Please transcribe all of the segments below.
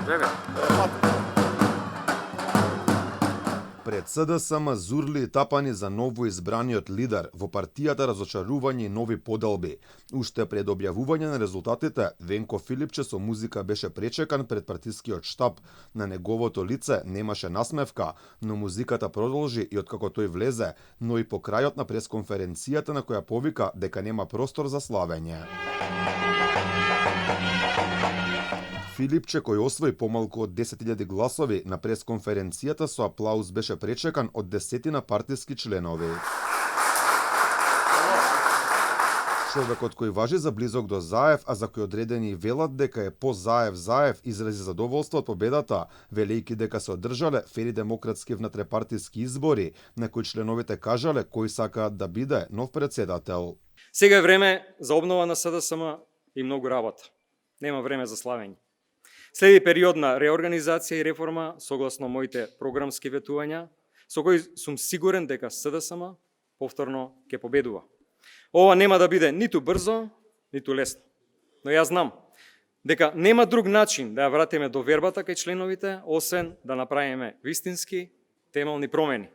Вега. Пред СДСМ зурли и тапани за новоизбраниот лидер, во партијата разочарување и нови поделби. Уште пред објавување на резултатите, Венко Филипче со музика беше пречекан пред партискиот штаб. На неговото лице немаше насмевка, но музиката продолжи и откако тој влезе, но и по крајот на пресконференцијата на која повика дека нема простор за славење. Филипче, кој освои помалку од 10.000 гласови, на пресконференцијата со аплауз беше пречекан од десетина партиски членови. Човекот кој важи за близок до Заев, а за кој одредени велат дека е по Заев, изрази задоволство од победата, велејќи дека се одржале фери демократски внатрепартиски избори, на кои членовите кажале кој сакаат да биде нов председател. Сега е време за обнова на СДСМ и многу работа. Нема време за славење. Следи период на реорганизација и реформа согласно моите програмски ветувања, со кои сум сигурен дека СДСМ повторно ќе победува. Ова нема да биде ниту брзо, ниту лесно. Но јас знам дека нема друг начин да ја вратиме довербата кај членовите, освен да направиме вистински темелни промени.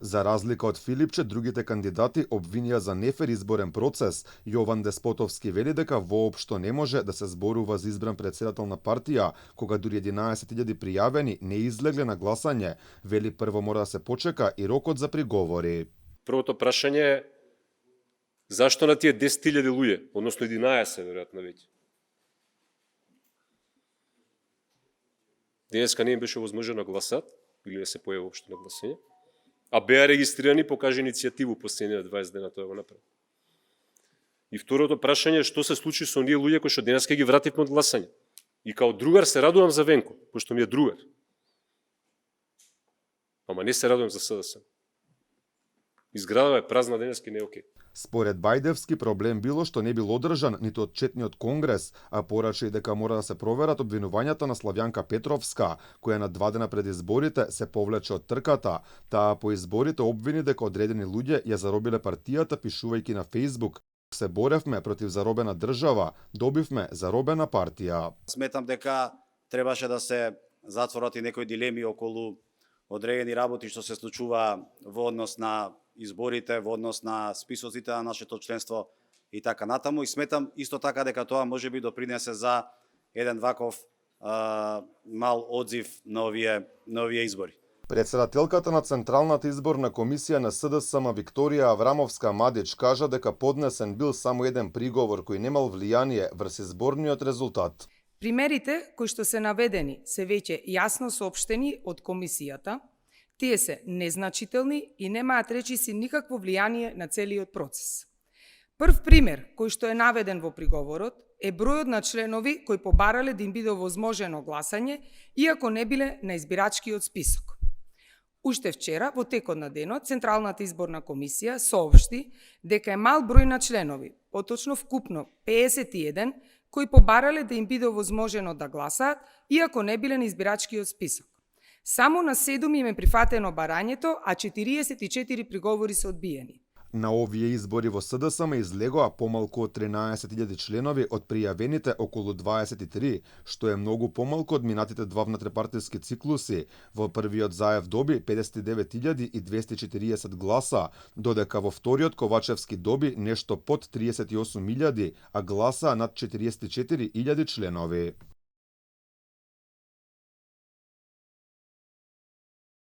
За разлика од Филипче, другите кандидати обвинија за нефер изборен процес. Јован Деспотовски вели дека воопшто не може да се зборува за избран председател на партија, кога дури 11.000 пријавени не излегле на гласање. Вели прво мора да се почека и рокот за приговори. Првото прашање е зашто на тие 10.000 луѓе, односно 11 веројатно веќе. Денеска не им беше возможно да гласат или да се појави воопшто на гласање. А беа регистрирани, покаже иницијативу последните 20 дена тоа го направи. И второто прашање е што се случи со оние луѓе кои што денеска ги вративме од гласање. И као другар се радувам за Венко, пошто ми е другар. Ама не се радувам за СДС. Изградава е празна денеска и не е окей. Според Бајдевски проблем било што не бил одржан ниту отчетниот конгрес, а порача и дека мора да се проверат обвинувањата на Славјанка Петровска, која на 2 дена пред изборите се повлече од трката. Таа по изборите обвини дека одредени луѓе ја заробиле партијата пишувајќи на Facebook: "Се боревме против заробена држава, добивме заробена партија." Сметам дека требаше да се затворат и некои дилеми околу одредени работи што се случува во однос на изборите, во однос на списоците на нашето членство и така натаму. И сметам исто така дека тоа може би допринесе за еден ваков мал одзив на овие избори. Председателката на Централната изборна комисија на СДСМ Викторија Аврамовска Мадич кажа дека поднесен бил само еден приговор кој немал влијание врз изборниот резултат. Примерите кои што се наведени се веќе јасно соопштени од комисијата. Тие се незначителни и немаат речиси никакво влијание на целиот процес. Прв пример кој што е наведен во приговорот е бројот на членови кои побарале да им биде овозможено гласање, иако не биле на избирачкиот список. Уште вчера, во текот на денот, Централната изборна комисија соопшти дека е мал број на членови, поточно вкупно 51, кои побарале да им биде овозможено да гласаат, иако не биле на избирачкиот список. Само на 7 им е прифатено барањето, а 44 приговори се одбиени. На овие избори во СДСМ излегоа помалку од 13.000 членови од пријавените околу 23, што е многу помалку од минатите два внатрепартиски циклуси. Во првиот Заев доби 59.240 гласа, додека во вториот Ковачевски доби нешто под 38.000, а гласа над 44.000 членови.